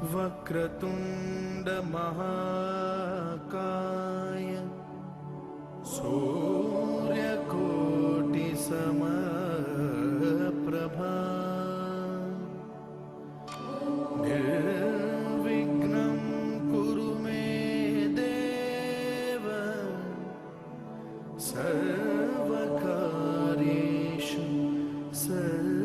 वक्रतुंड महाकाय सूर्यकोटि समप्रभा निर्विघ्नं कुरु मे देव सर्वकार्येषु सर्वदा।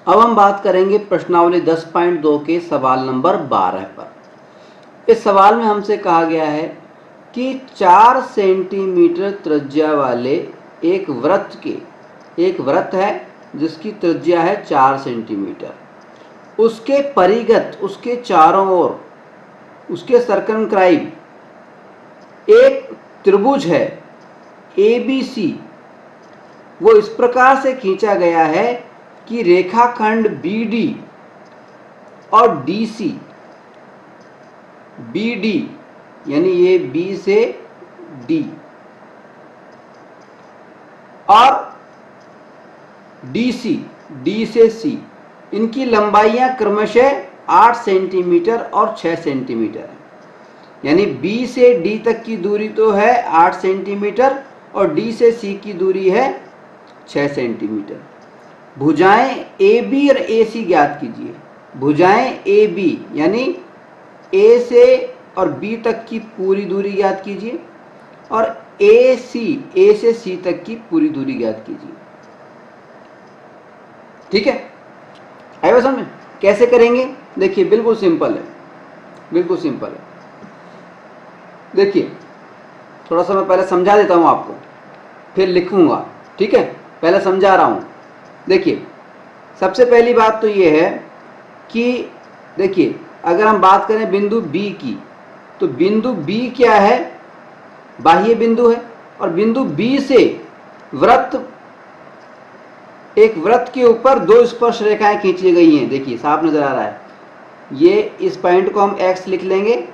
अब हम बात करेंगे प्रश्नावली 10.2 के सवाल नंबर 12 पर। इस सवाल में हमसे कहा गया है कि 4 सेंटीमीटर त्रिज्या वाले एक वृत्त है जिसकी त्रिज्या है 4 सेंटीमीटर, उसके परिगत, उसके चारों ओर, उसके सर्कमस्क्राइब एक त्रिभुज है ABC। वो इस प्रकार से खींचा गया है कि रेखाखंड BD और DC, BD यानी ये B से D और DC, D से C, इनकी लंबाइयां क्रमशः 8 सेंटीमीटर और 6 सेंटीमीटर है। यानी B से D तक की दूरी तो है 8 सेंटीमीटर और D से C की दूरी है 6 सेंटीमीटर। भुजाएं AB और AC ज्ञात कीजिए। भुजाएं AB यानी A से और B तक की पूरी दूरी ज्ञात कीजिए और A से C तक की पूरी दूरी ज्ञात कीजिए। ठीक है, आइए समझ में कैसे करेंगे। देखिए बिल्कुल सिंपल है, बिल्कुल सिंपल है। देखिए थोड़ा सा मैं पहले समझा देता हूं आपको, फिर लिखूंगा। ठीक है, पहले समझा रहा हूं। देखिए सबसे पहली बात तो ये है कि देखिए अगर हम बात करें बिंदु B की, तो बिंदु B क्या है, बाह्य बिंदु है और बिंदु B से एक वृत्त के ऊपर 2 स्पर्श रेखाएं खींची गई हैं। देखिए साफ नजर आ रहा है। ये इस पॉइंट को हम X लिख लेंगे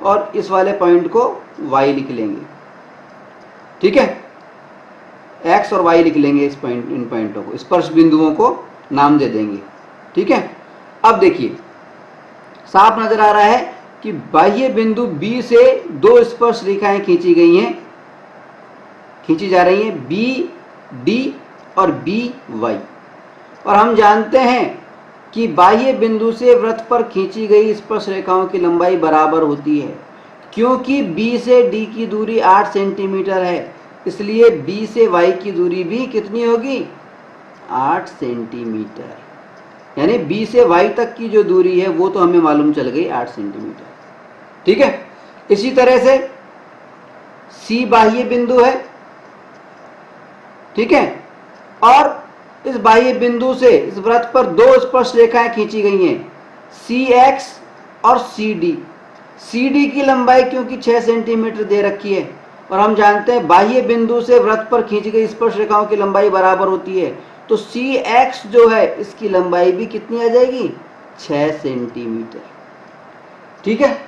और इस वाले पॉइंट को Y लिख लेंगे। ठीक है, X और Y लिख लेंगे, इन पॉइंटों को, स्पर्श बिंदुओं को नाम दे देंगे। ठीक है, अब देखिए साफ नजर आ रहा है कि बाह्य बिंदु B से 2 स्पर्श रेखाएं खींची जा रही हैं, BD और BY। और हम जानते हैं कि बाह्य बिंदु से वृत्त पर खींची गई स्पर्श रेखाओं की लंबाई बराबर होती है। क्योंकि B से D की दूरी 8 सेंटीमीटर है, इसलिए B से Y की दूरी भी कितनी होगी, 8 सेंटीमीटर, यानी बी से वाई तक की जो दूरी है वो तो हमें मालूम चल गई 8 सेंटीमीटर। ठीक है, इसी तरह से सी बाह्य बिंदु है, ठीक है, और इस बाह्य बिंदु से इस वृत्त पर दो स्पर्श रेखाएं खींची गई हैं, सी एक्स और सी डी। सी डी की लंबाई क्योंकि 6 सेंटीमीटर दे रखी है और हम जानते हैं बाह्य बिंदु से वृत्त पर खींची गई स्पर्श रेखाओं की लंबाई बराबर होती है, तो सी एक्स जो है इसकी लंबाई भी कितनी आ जाएगी, 6 सेंटीमीटर। ठीक है,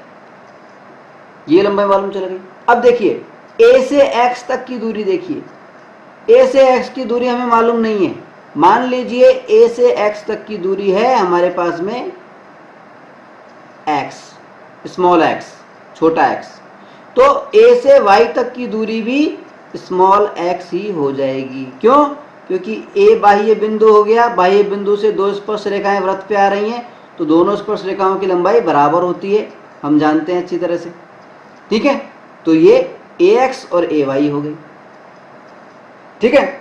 ये लंबाई मालूम चल गई। अब देखिए ए से एक्स तक की दूरी, देखिए ए से एक्स की दूरी हमें मालूम नहीं है। मान लीजिए ए से एक्स तक की दूरी है हमारे पास में एक्स, स्मॉल एक्स, छोटा एक्स, तो ए से वाई तक की दूरी भी स्मॉल एक्स ही हो जाएगी। क्यों? क्योंकि ए बाह्य बिंदु हो गया, बाह्य बिंदु से दो स्पर्श रेखाएं वृत्त पे आ रही हैं, तो दोनों स्पर्श रेखाओं की लंबाई बराबर होती है, हम जानते हैं अच्छी तरह से। ठीक है, तो ये ए एक्स और ए वाई हो गई। ठीक है,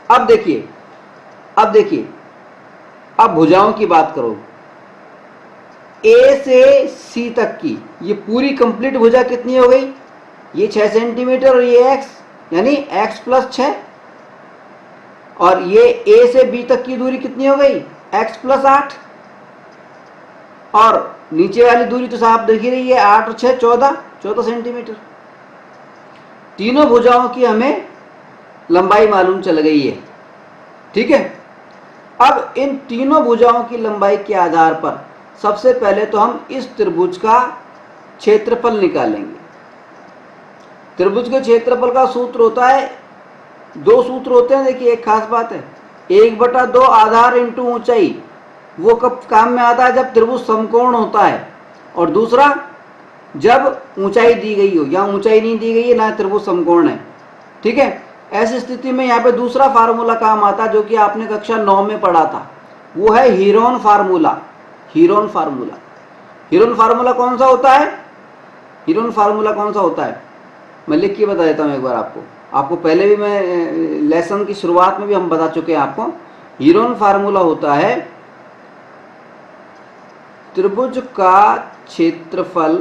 अब देखिए अब भुजाओं की बात करो, ए से सी तक की ये पूरी कंप्लीट भुजा कितनी हो गई, ये 6 सेंटीमीटर और ये एक्स, यानी एक्स प्लस 6, और ये ए से बी तक की दूरी कितनी हो गई, एक्स प्लस 8, और नीचे वाली दूरी तो साफ दिख ही रही है, 8 और 6 14 सेंटीमीटर। तीनों भुजाओं की हमें लंबाई मालूम चल गई है। ठीक है, अब इन तीनों भुजाओं की लंबाई के आधार पर सबसे पहले तो हम इस त्रिभुज का क्षेत्रफल निकालेंगे। त्रिभुज के क्षेत्रफल का सूत्र होता है, दो सूत्र होते हैं। देखिए एक खास बात है, 1/2 आधार इंटू ऊंचाई, वो कब काम में आता है, जब त्रिभुज समकोण होता है, और दूसरा जब ऊंचाई दी गई हो, या ऊंचाई नहीं दी गई है ना त्रिभुज समकोण है। ठीक है, ऐसी स्थिति में यहाँ पे दूसरा फार्मूला काम आता है जो कि आपने कक्षा 9 में पढ़ा था, वो है हीरोन फार्मूला। हीरोन फार्मूला कौन सा होता है, हीरोन फार्मूला कौन सा होता है, मैं लिख के बता देता हूँ एक बार आपको पहले भी मैं लेसन की शुरुआत में भी हम बता चुके हैं आपको। हीरोन फार्मूला होता है त्रिभुज का क्षेत्रफल,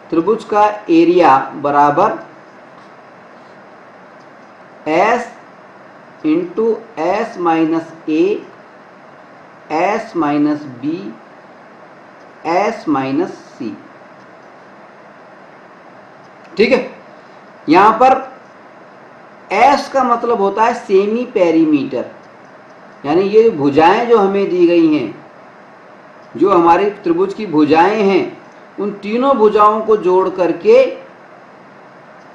त्रिभुज का एरिया बराबर S into S minus A, S minus B, S minus C. ठीक है, यहां पर S का मतलब होता है सेमी पेरीमीटर, यानी ये भुजाएं जो हमें दी गई हैं, जो हमारे त्रिभुज की भुजाएं हैं, उन तीनों भुजाओं को जोड़ करके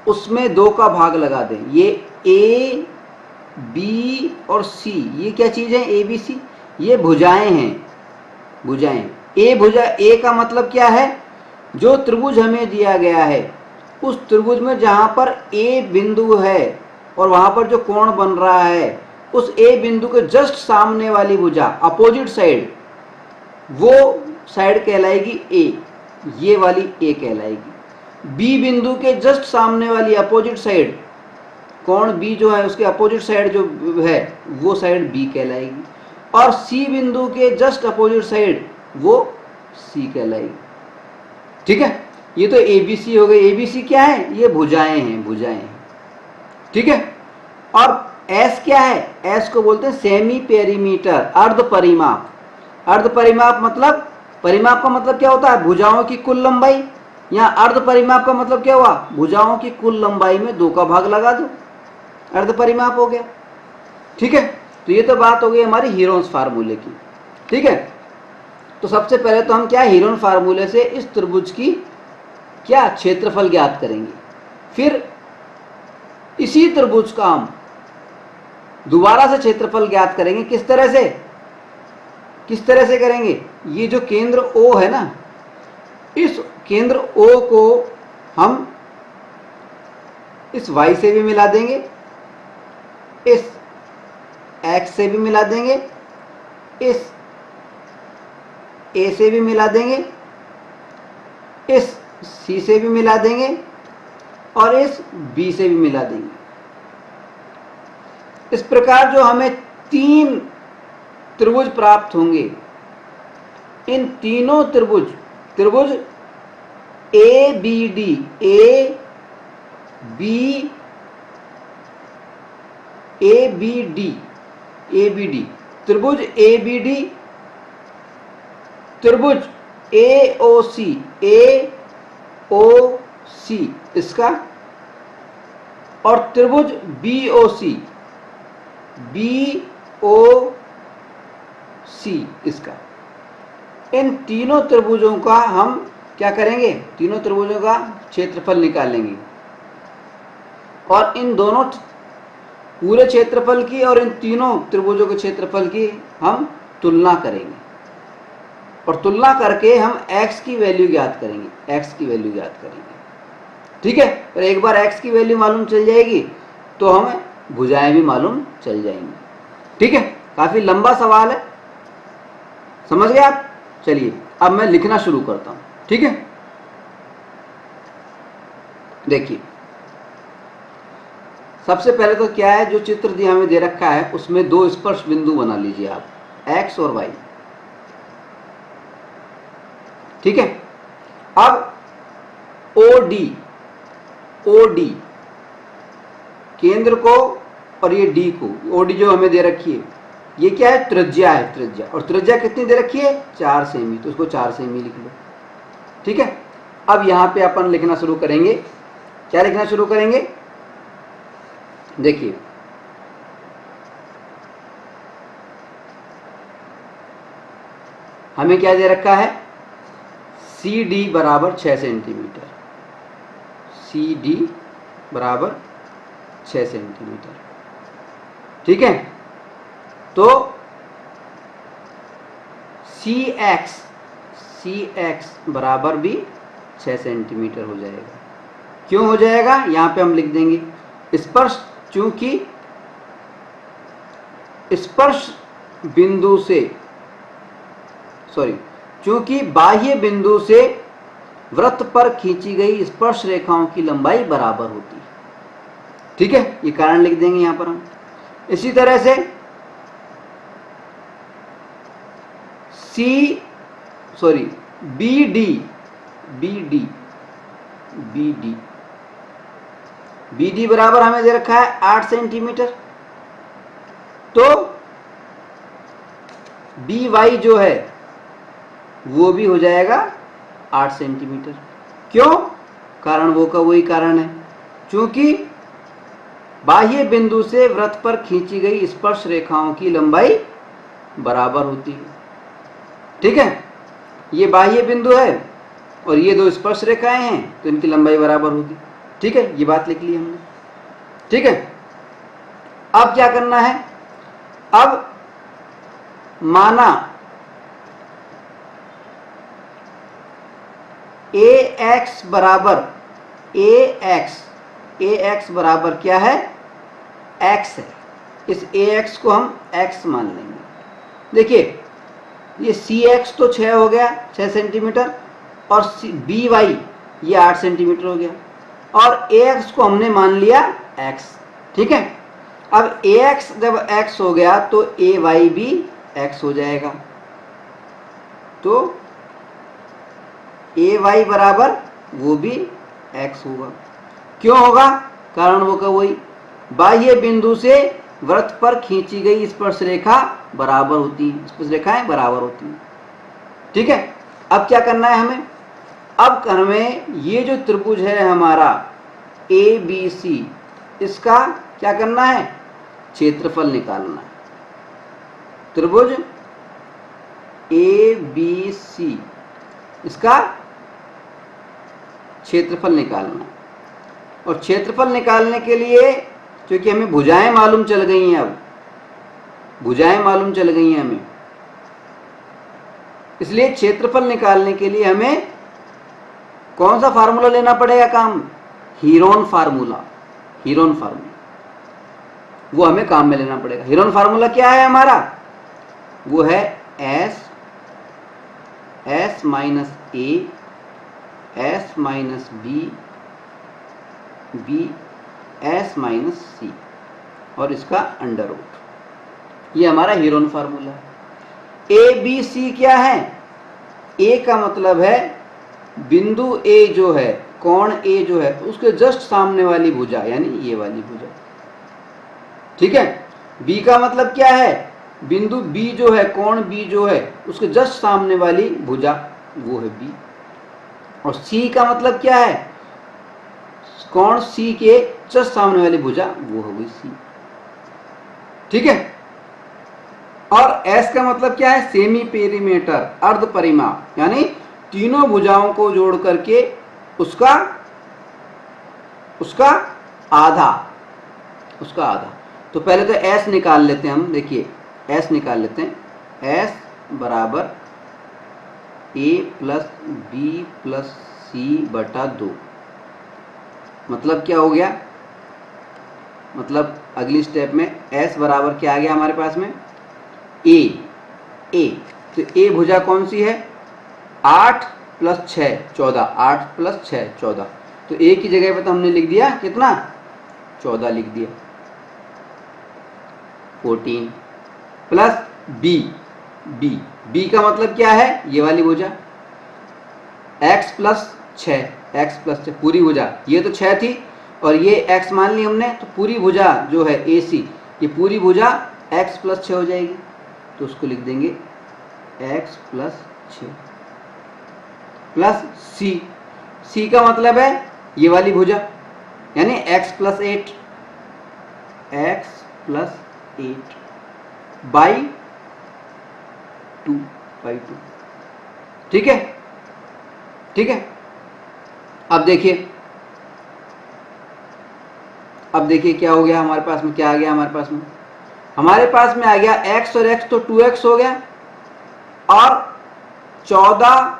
उसमें 2 का भाग लगा दें। ये ए बी और सी, ये क्या चीज है, ए बी सी, ये भुजाएं हैं, भुजाएं। ए का मतलब क्या है, जो त्रिभुज हमें दिया गया है उस त्रिभुज में जहां पर ए बिंदु है और वहां पर जो कोण बन रहा है, उस ए बिंदु के जस्ट सामने वाली भुजा, अपोजिट साइड, वो साइड कहलाएगी ए, ये वाली ए कहलाएगी। बी बिंदु के जस्ट सामने वाली अपोजिट साइड, कोण बी जो है उसके अपोजिट साइड जो है वो साइड बी कहलाएगी, और सी बिंदु के जस्ट अपोजिट साइड वो सी कहलाएगी। ठीक है, ये तो एबीसी हो गई। एबीसी क्या है, ये भुजाएं हैं। ठीक है, और एस क्या है, एस को बोलते हैं सेमी पेरीमीटर, अर्ध परिमाप। अर्ध परिमाप मतलब, परिमाप का मतलब क्या होता है, भुजाओं की कुल लंबाई। यहाँ अर्ध परिमाप का मतलब क्या हुआ, भुजाओं की कुल लंबाई में 2 का भाग लगा दो, अर्ध परिमाप हो गया। ठीक है, तो ये तो बात हो गई हमारी हीरोन्स फार्मूले की। ठीक है, तो सबसे पहले तो हम क्या हीरोन फार्मूले से इस त्रिभुज की क्या क्षेत्रफल ज्ञात करेंगे, फिर इसी त्रिभुज का हम दोबारा से क्षेत्रफल ज्ञात करेंगे। किस तरह से करेंगे, ये जो केंद्र O है ना, इस केंद्र O को हम इस Y से भी मिला देंगे, इस X से भी मिला देंगे, इस A से भी मिला देंगे, इस C से भी मिला देंगे, और इस B से भी मिला देंगे। इस प्रकार जो हमें 3 त्रिभुज प्राप्त होंगे। इन तीनों त्रिभुज A B D, A B D, त्रिभुज ए बी डी, त्रिभुज ए ओ सी इसका, और त्रिभुज बी ओ सी इसका। इन तीनों त्रिभुजों का हम क्या करेंगे, तीनों त्रिभुजों का क्षेत्रफल निकालेंगे और इन दोनों पूरे क्षेत्रफल की और इन तीनों त्रिभुजों के क्षेत्रफल की हम तुलना करेंगे और तुलना करके हम x की वैल्यू ज्ञात करेंगे। ठीक है, और एक बार x की वैल्यू मालूम चल जाएगी तो हमें भुजाएं भी मालूम चल जाएंगी। ठीक है, काफी लंबा सवाल है, समझ गए आप। चलिए अब मैं लिखना शुरू करता हूं। ठीक है, देखिए सबसे पहले तो क्या है, जो चित्र दिया हमें दे रखा है उसमें दो स्पर्श बिंदु बना लीजिए आप, x और y। ठीक है, अब OD केंद्र को और ये D को, OD जो हमें दे रखी है ये क्या है, त्रिज्या है, और त्रिज्या कितनी दे रखी है, 4 सेमी, तो उसको 4 सेमी लिख लो। ठीक है, अब यहां पे अपन लिखना शुरू करेंगे। क्या लिखना शुरू करेंगे, देखिए हमें क्या दे रखा है, CD बराबर 6 सेंटीमीटर, CD बराबर 6 सेंटीमीटर। ठीक है, तो CX बराबर भी 6 सेंटीमीटर हो जाएगा। क्यों हो जाएगा, यहां पे हम लिख देंगे स्पर्श, चूंकि बाह्य बिंदु से वृत्त पर खींची गई स्पर्श रेखाओं की लंबाई बराबर होती है। ठीक है, ये कारण लिख देंगे यहां पर हम। इसी तरह से BD बराबर हमें दे रखा है 8 सेंटीमीटर, तो BY जो है वो भी हो जाएगा 8 सेंटीमीटर। क्यों, कारण वो का वही कारण है, क्योंकि बाह्य बिंदु से वृत्त पर खींची गई स्पर्श रेखाओं की लंबाई बराबर होती है। ठीक है, ये बाह्य बिंदु है और ये दो स्पर्श रेखाएं हैं तो इनकी लंबाई बराबर होगी। ठीक है, ये बात लिख ली हमने। ठीक है, अब क्या करना है, अब माना AX बराबर क्या है, x है। इस AX को हम x मान लेंगे। देखिए ये CX तो 6 हो गया, 6 सेंटीमीटर, और BY ये 8 सेंटीमीटर हो गया, और AX को हमने मान लिया x। ठीक है, अब AX जब x हो गया तो AY भी x हो जाएगा, तो AY बराबर वो भी x होगा। क्यों होगा, कारण वो का वही, बाह्य बिंदु से वृत्त पर खींची गई स्पर्श रेखा बराबर होती है, स्पर्श रेखाएं बराबर होती हैं। ठीक है, अब क्या करना है हमें, अब हमें ये जो त्रिभुज है हमारा ABC, इसका क्या करना है, क्षेत्रफल निकालना है। त्रिभुज ABC इसका क्षेत्रफल निकालना है, और क्षेत्रफल निकालने के लिए क्योंकि हमें भुजाएं मालूम चल गई हैं, अब भुजाएं मालूम चल गई हैं हमें, इसलिए क्षेत्रफल निकालने के लिए हमें कौन सा फार्मूला लेना पड़ेगा काम, हीरोन फार्मूला वो हमें काम में लेना पड़ेगा। हीरोन फार्मूला क्या है हमारा, वो है S minus A, S minus B, S minus C, और इसका अंडर रूट। ये हमारा हीरोन फार्मूला है। ए बी सी क्या है? ए का मतलब है बिंदु ए जो है, कोण ए जो है, उसके जस्ट सामने वाली भुजा, यानी ये वाली भुजा। ठीक है। बी का मतलब क्या है? बिंदु बी जो है, कोण बी जो है, उसके जस्ट सामने वाली भुजा, वो है बी। और सी का मतलब क्या है? कोण सी के जस्ट सामने वाली भुजा, वो हो गई सी। ठीक है। और एस का मतलब क्या है? सेमी पेरीमीटर, अर्ध परिमाप, यानी तीनों भुजाओं को जोड़ करके उसका आधा, उसका आधा। तो पहले तो एस निकाल लेते हैं हम। देखिए एस निकाल लेते हैं। एस बराबर ए प्लस बी प्लस सी बटा 2। मतलब क्या हो गया? मतलब अगली स्टेप में एस बराबर क्या आ गया हमारे पास में? ए। तो ए भुजा कौन सी है? 8 प्लस 6 14, 8 प्लस 6 14। तो ए की जगह पे तो हमने लिख दिया कितना? 14 लिख दिया। 14 प्लस बी। बी का मतलब क्या है? ये वाली भुजा। x प्लस 6, x प्लस 6 पूरी भुजा। ये तो 6 थी और ये x मान ली हमने, तो पूरी भुजा जो है AC, ये पूरी भुजा x प्लस 6 हो जाएगी। तो उसको लिख देंगे x प्लस 6 प्लस सी का मतलब है ये वाली भुजा, यानी x plus 8, x plus 8 by 2। ठीक है। ठीक है। अब देखिए क्या हो गया हमारे पास में? क्या आ गया हमारे पास में? हमारे पास में आ गया x और x, तो 2x हो गया, और 14,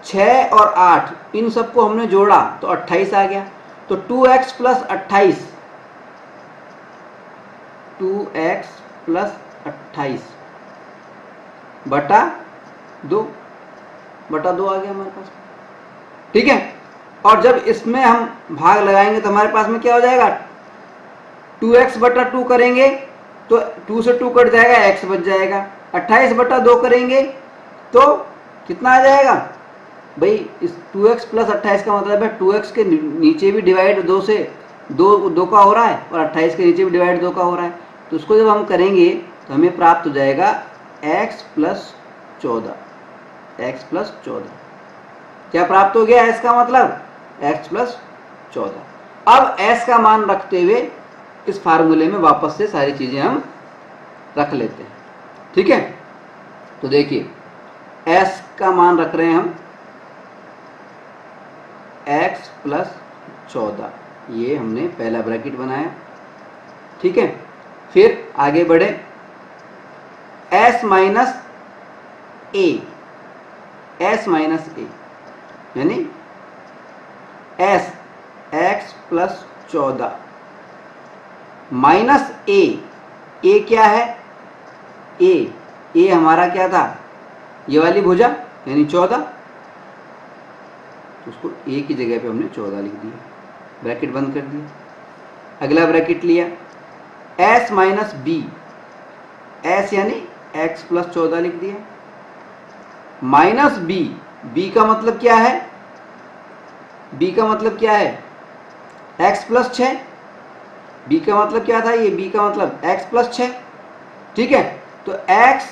6 और 8 इन सबको हमने जोड़ा तो 28 आ गया। तो 2x प्लस 28, 2x प्लस 28 बटा 2 आ गया हमारे पास। ठीक है। और जब इसमें हम भाग लगाएंगे तो हमारे पास में क्या हो जाएगा? 2x बटा 2 करेंगे तो 2 से 2 कट जाएगा, x बच जाएगा। 28 बटा 2 करेंगे तो कितना आ जाएगा भाई? इस 2x प्लस 28 का मतलब है 2x के नीचे भी डिवाइड 2 से 2 का हो रहा है, और 28 के नीचे भी डिवाइड 2 का हो रहा है। तो उसको जब हम करेंगे तो हमें प्राप्त हो जाएगा x प्लस 14। क्या प्राप्त हो गया? s का मतलब x प्लस 14। अब s का मान रखते हुए इस फार्मूले में वापस से सारी चीजें हम रख लेते हैं। ठीक है। तो देखिए s का मान रख रहे हैं हम x प्लस 14, ये हमने पहला ब्रैकेट बनाया। ठीक है। फिर आगे बढ़े, s माइनस a, यानी s x plus 14 minus a क्या है? a हमारा क्या था? ये वाली भुजा, यानी 14। उसको a की जगह पे हमने 14 लिख दिया, ब्रैकेट बंद कर दिया। अगला ब्रैकेट लिया s माइनस b, s यानी x प्लस 14 लिख दिया, माइनस b का मतलब क्या है? b का मतलब क्या है? x plus 6। b का मतलब क्या था? ये b का मतलब x प्लस 6। ठीक है। तो x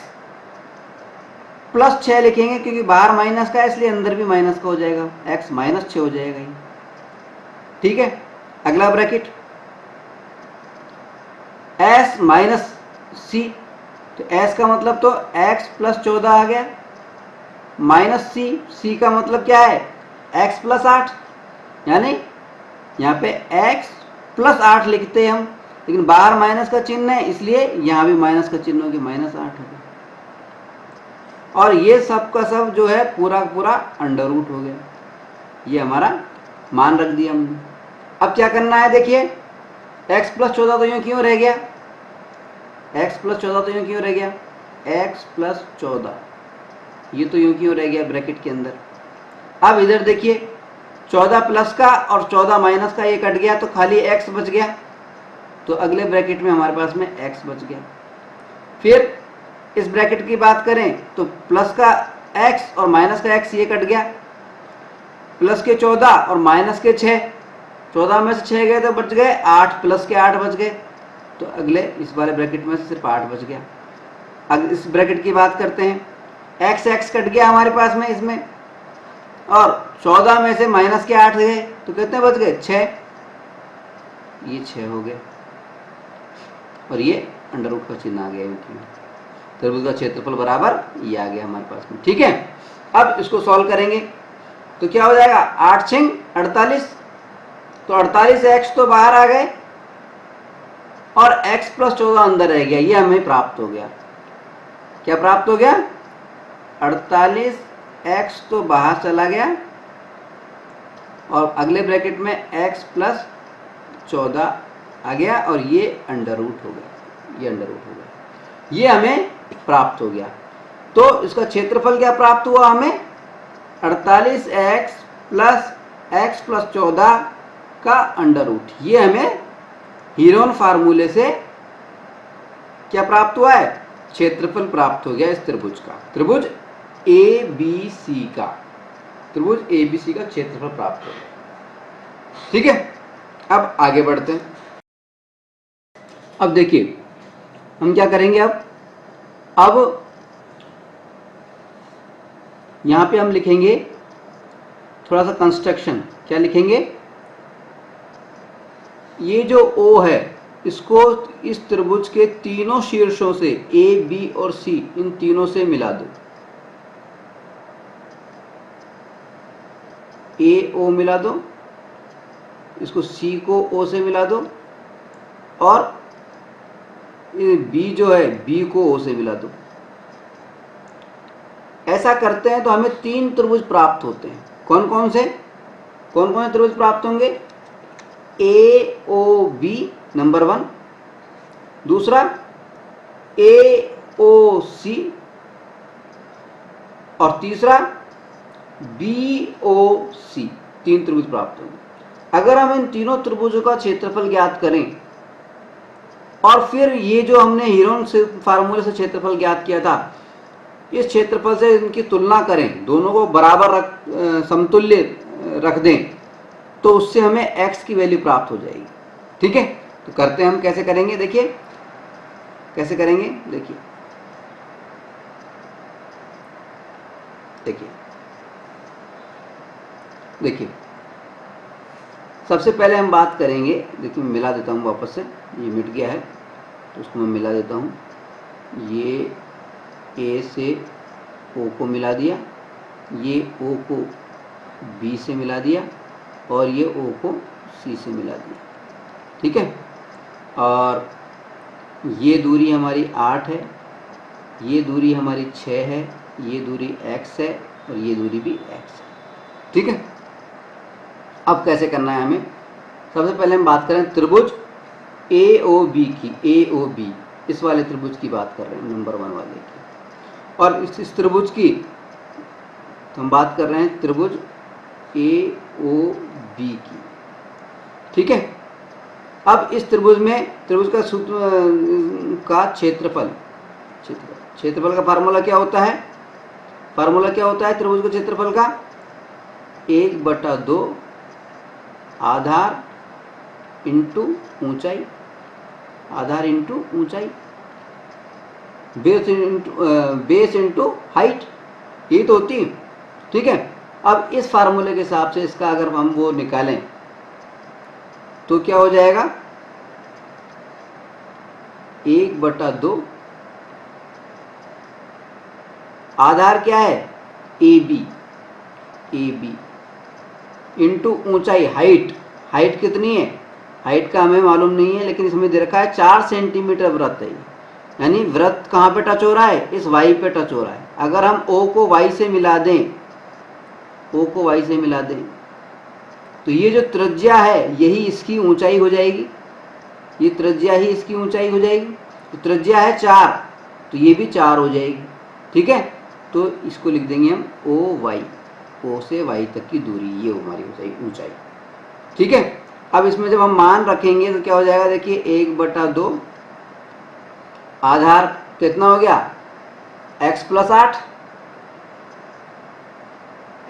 प्लस 6 लिखेंगे क्योंकि बाहर माइनस का है, इसलिए अंदर भी माइनस का हो जाएगा, x माइनस 6 हो जाएगा ये। ठीक है। अगला ब्रैकेट s माइनस c, तो s का मतलब तो x प्लस 14 आ गया, माइनस c का मतलब क्या है? x प्लस 8, यानी यहाँ पे x प्लस 8 लिखते हैं हम, लेकिन बाहर माइनस का चिन्ह है इसलिए यहाँ भी माइनस का चिन्ह होगी, माइनस 8 होगा। और ये सब का सब जो है पूरा पूरा अंडर रूट हो गया। ये हमारा मान रख दिया हमने। अब क्या करना है? देखिए x प्लस 14 तो यूँ क्यों रह गया? x प्लस 14 तो यूँ क्यों रह गया? x प्लस 14 ये तो यूँ क्यों रह गया ब्रैकेट के अंदर? अब इधर देखिए 14 प्लस का और 14 माइनस का ये कट गया तो खाली x बच गया। तो अगले ब्रैकेट में हमारे पास में x बच गया। फिर इस ब्रैकेट की बात करें तो प्लस का x और माइनस का x ये कट गया, प्लस के 14 और माइनस के 6, 14 में से 6 गए तो बच गए 8, प्लस के 8 बच गए, तो अगले इस वाले ब्रैकेट में से सिर्फ 8 बच गया। अब इस ब्रैकेट की बात करते हैं, x कट गया हमारे पास में इसमें, और 14 में से माइनस के 8 गए तो कितने बच गए 6, ये 6 हो गए, और ये अंडर रूट का चिन्ह आ गया इनकी। त्रिभुज का क्षेत्रफल बराबर ये आ गया हमारे पास में। ठीक है, अब इसको सॉल्व करेंगे तो क्या हो जाएगा, 8 6 48, तो 48x तो बाहर आ गए और x प्लस 14 अंदर रह गया, ये हमें प्राप्त हो गया। क्या प्राप्त हो गया, 48x तो बाहर चला गया और अगले ब्रैकेट में x प्लस 14 आ गया और ये अंडर रूट हो गया, ये अंडर रूट हो गया, ये हमें प्राप्त हो गया। तो इसका क्षेत्रफल क्या प्राप्त हुआ हमें, 48x प्लस x प्लस 14 का अंडर रूट, ये हमें हीरोन फार्मूले से क्या प्राप्त हुआ है, क्षेत्रफल प्राप्त हो गया इस त्रिभुज का, त्रिभुज ABC का, त्रिभुज ABC का क्षेत्रफल प्राप्त हो गया। ठीक है, अब आगे बढ़ते हैं। अब देखिए हम क्या करेंगे, अब यहां पे हम लिखेंगे थोड़ा सा कंस्ट्रक्शन। क्या लिखेंगे, ये जो O है इसको इस त्रिभुज के तीनों शीर्षों से A, B और C, इन तीनों से मिला दो। A O मिला दो, इसको C को O से मिला दो, और B जो है B को O से मिला दो। ऐसा करते हैं तो हमें 3 त्रिभुज प्राप्त होते हैं। कौन कौन से त्रिभुज प्राप्त होंगे, AOB नंबर 1, दूसरा AOC, और तीसरा BOC, 3 त्रिभुज प्राप्त होंगे। अगर हम इन तीनों त्रिभुजों का क्षेत्रफल ज्ञात करें और फिर ये जो हमने हीरोन से फार्मूले से क्षेत्रफल ज्ञात किया था, इस क्षेत्रफल से इनकी तुलना करें, दोनों को बराबर समतुल्य रख दें, तो उससे हमें x की वैल्यू प्राप्त हो जाएगी। ठीक है, तो करते हैं हम, कैसे करेंगे देखिए, कैसे करेंगे देखिए, देखिए देखिए सबसे पहले हम बात करेंगे, देखिए मैं मिला देता हूँ वापस से, ये मिट गया है तो उसको मैं मिला देता हूँ। ये A से O को मिला दिया, ये O को B से मिला दिया, और ये O को C से मिला दिया। ठीक है, और ये दूरी हमारी 8 है, ये दूरी हमारी 6 है, ये दूरी x है, और ये दूरी भी x है। ठीक है, अब कैसे करना है हमें, सबसे पहले हम बात करें त्रिभुज AOB की, AOB इस वाले त्रिभुज की बात कर रहे हैं, नंबर 1 वाले की, और इस त्रिभुज की तो हम बात कर रहे हैं त्रिभुज AOB की। ठीक है, अब इस त्रिभुज में त्रिभुज का सूत्र का क्षेत्रफल का फार्मूला क्या होता है, त्रिभुज के क्षेत्रफल का 1/2 आधार इंटू ऊंचाई, आधार इंटू ऊंचाई, बेस इंटू हाइट, ये तो होती है। ठीक है, अब इस फार्मूले के हिसाब से इसका अगर हम वो निकालें तो क्या हो जाएगा, 1/2 आधार क्या है AB इंटू ऊंचाई, हाइट कितनी है, हाइट का हमें मालूम नहीं है, लेकिन इसमें दे रखा है 4 सेंटीमीटर वृत्त है, यानी वृत्त कहाँ पे टच हो रहा है, इस y पे टच हो रहा है। अगर हम O को y से मिला दें, तो ये जो त्रिज्या है यही इसकी ऊंचाई हो जाएगी, ये त्रिज्या ही इसकी ऊंचाई हो जाएगी। तो त्रिज्या है 4, तो ये भी 4 हो जाएगी। ठीक है, तो इसको लिख देंगे हम OY, O से Y तक की दूरी, ये हमारी हो जाएगी ऊंचाई। ठीक है, अब इसमें जब हम मान रखेंगे तो क्या हो जाएगा, देखिए 1/2 आधार कितना हो गया x प्लस 8,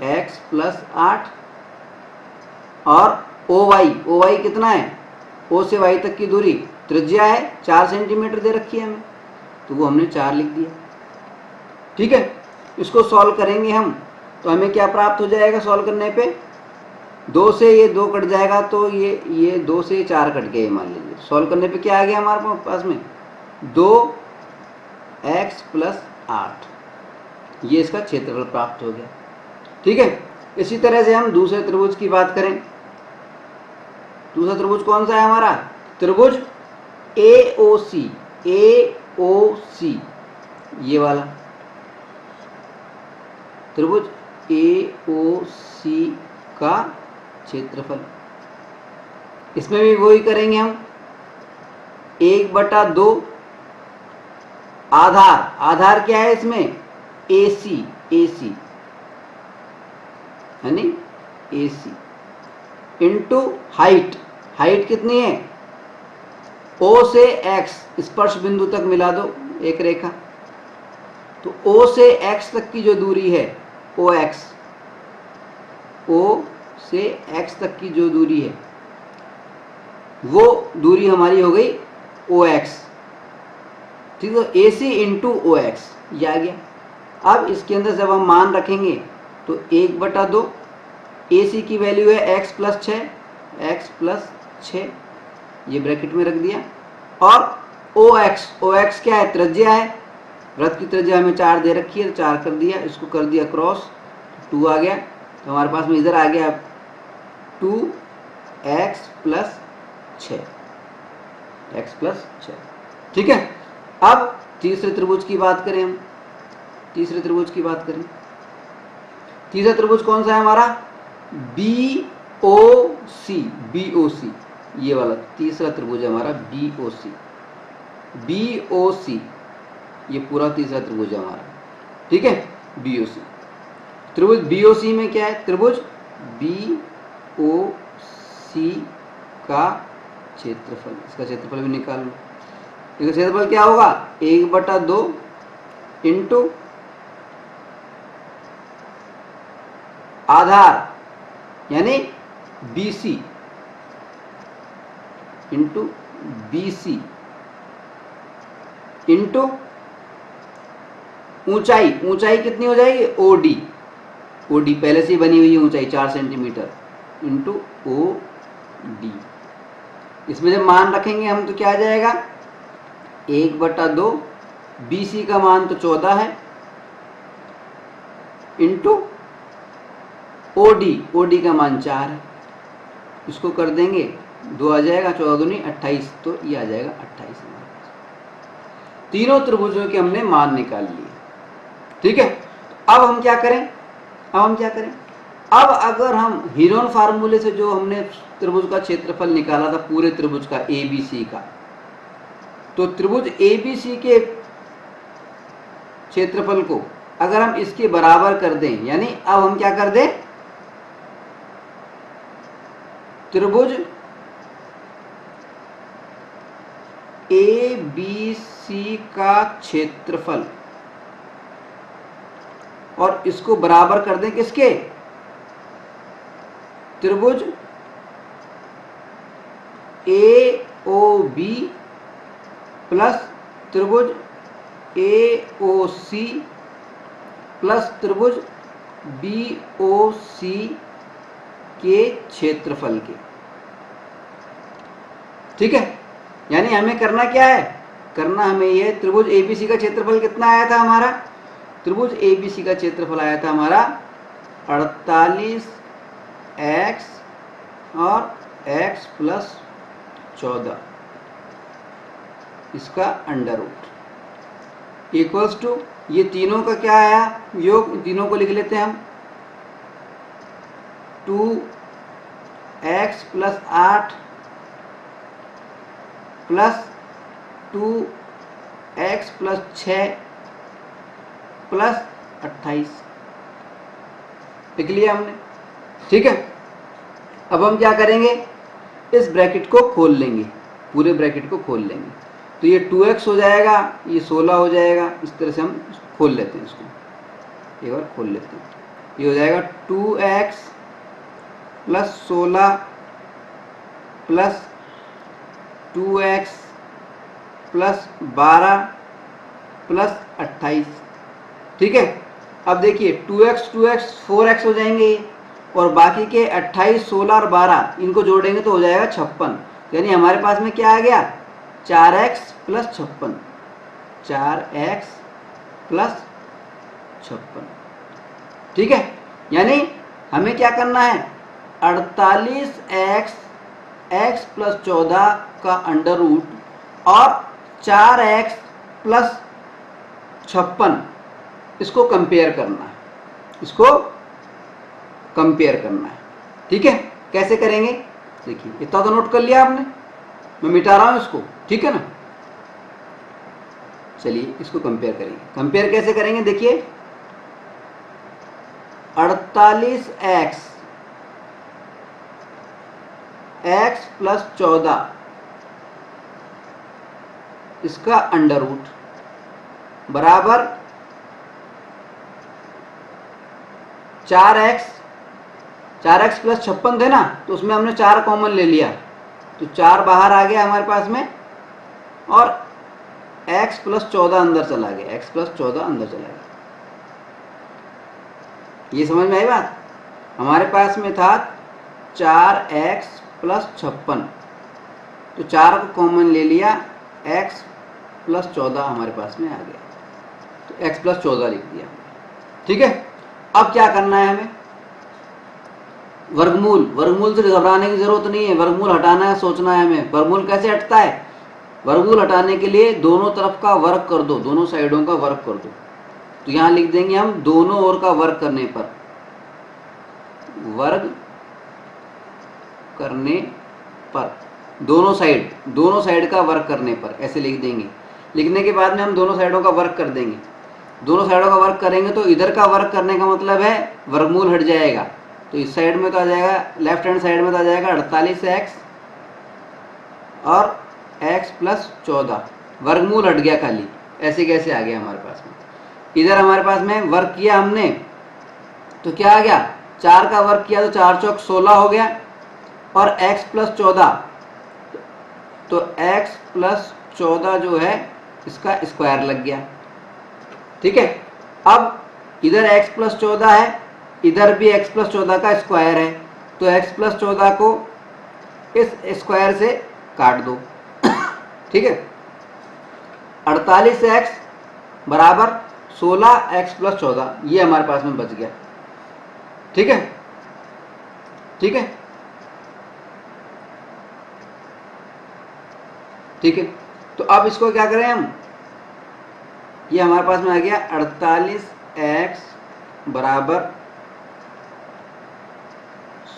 x प्लस 8 और OY कितना है, O से Y तक की दूरी त्रिज्या है 4 सेंटीमीटर दे रखी है हमें, तो वो हमने 4 लिख दिया। ठीक है, इसको सॉल्व करेंगे हम तो हमें क्या प्राप्त हो जाएगा सॉल्व करने पे, 2 से ये 2 कट जाएगा तो ये 2 से 4 कट गए मान लीजिए। सॉल्व करने पे क्या आ गया हमारे पास में 2x प्लस 8, ये इसका क्षेत्रफल प्राप्त हो गया। ठीक है, इसी तरह से हम दूसरे त्रिभुज की बात करें। दूसरा त्रिभुज कौन सा है हमारा, त्रिभुज AOC, ये वाला त्रिभुज AOC का क्षेत्रफल, इसमें भी वही करेंगे हम, 1/2 आधार क्या है इसमें AC यानी AC इंटू हाइट कितनी है, O से X स्पर्श बिंदु तक मिला दो एक रेखा, तो O से X तक की जो दूरी है OX, O से X तक की जो दूरी है वो दूरी हमारी हो गई OX। ठीक है, AC इंटू OX ये आ गया। अब इसके अंदर जब हम मान रखेंगे तो 1/2 AC की वैल्यू है x प्लस 6, ये ब्रैकेट में रख दिया, और OX क्या है, त्रिज्या है, वृत्त की त्रिज्या हमें 4 दे रखी है, 4 कर दिया, इसको कर दिया क्रॉस, 2 आ गया, तो हमारे पास में इधर आ गया 2x प्लस 6। ठीक है, अब तीसरे त्रिभुज की बात करें हम, तीसरा त्रिभुज कौन सा है हमारा, BOC, ये वाला तीसरा त्रिभुज है हमारा BOC, ये पूरा तीसरा त्रिभुज है हमारा। ठीक है, BOC त्रिभुज BOC में क्या है, त्रिभुज BOC का क्षेत्रफल, इसका क्षेत्रफल भी निकाल लो। इसका क्षेत्रफल क्या होगा, 1/2 इंटू आधार यानी BC इंटू इंटू ऊंचाई कितनी हो जाएगी, OD पहले से ही बनी हुई है ऊंचाई 4 सेंटीमीटर इंटू OD। इसमें जब मान रखेंगे हम तो क्या आ जाएगा, 1/2 BC का मान तो 14 है इंटू OD का मान 4 है, इसको कर देंगे 2 आ जाएगा, 14 दूनी 28, तो ये आ जाएगा 28। तीनों त्रिभुजों के हमने मान निकाल लिए। ठीक है, अब हम क्या करें, अब अगर हम हीरोन फार्मूले से जो हमने त्रिभुज का क्षेत्रफल निकाला था पूरे त्रिभुज का ABC का, तो त्रिभुज ABC के क्षेत्रफल को अगर हम इसके बराबर कर दें, यानी अब हम क्या कर दें, त्रिभुज ABC का क्षेत्रफल और इसको बराबर कर दें किसके, त्रिभुज AOB प्लस त्रिभुज AOC प्लस त्रिभुज BOC के क्षेत्रफल के। ठीक है, यानी हमें करना क्या है, हमें ये त्रिभुज ABC का क्षेत्रफल कितना आया था हमारा, त्रिभुज ABC का क्षेत्रफल आया था हमारा 48x और x प्लस 14, इसका अंडर रूट इक्वल्स टू, ये तीनों का क्या आया योग, तीनों को लिख लेते हैं हम, 2x plus 8 plus 2x plus 6 plus 28 लिख लिया हमने। ठीक है, अब हम क्या करेंगे, इस ब्रैकेट को खोल लेंगे, पूरे ब्रैकेट को खोल लेंगे, तो तो ये 2x हो जाएगा, ये 16 हो जाएगा। इस तरह से हम खोल लेते हैं इसको, एक बार खोल लेते हैं। ये हो जाएगा 2x plus 16 plus 2x plus 12 plus 28। ठीक है, अब देखिए 2x 2x 4x हो जाएंगे और बाकी के 28, 16 और 12 इनको जोड़ेंगे तो हो जाएगा 56। यानी हमारे पास में क्या आ गया, 4x प्लस 56, 4x प्लस 56। ठीक है, यानी हमें क्या करना है, 48x x प्लस 14 का अंडर रूट और 4x प्लस 56 इसको कंपेयर करना है, इसको कंपेयर करना है। ठीक है, कैसे करेंगे देखिए, इतना तो नोट कर लिया आपने, मैं मिटा रहा हूं इसको। ठीक है ना, चलिए इसको कंपेयर करेंगे। कंपेयर कैसे करेंगे देखिए, 48x x प्लस 14 इसका अंडर रूट बराबर 4x प्लस 56 थे ना, तो उसमें हमने 4 कॉमन ले लिया, तो 4 बाहर आ गया हमारे पास में और x प्लस 14 अंदर चला गया, x प्लस 14 अंदर चला गया। ये समझ में आई बात। हमारे पास में था 4x प्लस 56, तो 4 को कॉमन ले लिया, x प्लस 14 हमारे पास में आ गया, तो x प्लस 14 लिख दिया। ठीक है, अब क्या करना है हमें, वर्गमूल से घबराने की जरूरत नहीं है, वर्गमूल हटाना है, सोचना है हमें वर्गमूल कैसे हटता है। वर्गमूल हटाने के लिए दोनों तरफ का वर्ग कर दो, दोनों साइडों का वर्ग कर दो। तो यहां लिख देंगे हम दोनों ओर का वर्ग करने पर, वर्ग करने पर, दोनों साइड का वर्ग करने पर ऐसे लिख देंगे। लिखने के बाद में हम दोनों साइडों का वर्ग कर देंगे। दोनों साइडों का वर्ग करेंगे तो इधर का वर्ग करने का मतलब है वर्गमूल हट जाएगा, तो इस साइड में तो आ जाएगा, लेफ्ट हैंड साइड में तो आ जाएगा 48x और x प्लस 14, वर्गमूल हट गया खाली, ऐसे कैसे आ गया हमारे पास में। इधर हमारे पास में वर्ग किया हमने तो क्या आ गया, 4 का वर्ग किया तो 4 चौक 16 हो गया और x प्लस 14, तो x प्लस 14 जो है इसका स्क्वायर लग गया। ठीक है, अब इधर x प्लस 14 है, इधर भी x प्लस 14 का स्क्वायर है, तो x प्लस 14 को इस स्क्वायर से काट दो। ठीक है, 48x बराबर 16x प्लस 14, ये हमारे पास में बच गया। ठीक है, ठीक है, ठीक है, तो अब इसको क्या करें हम, ये हमारे पास में आ गया 48x बराबर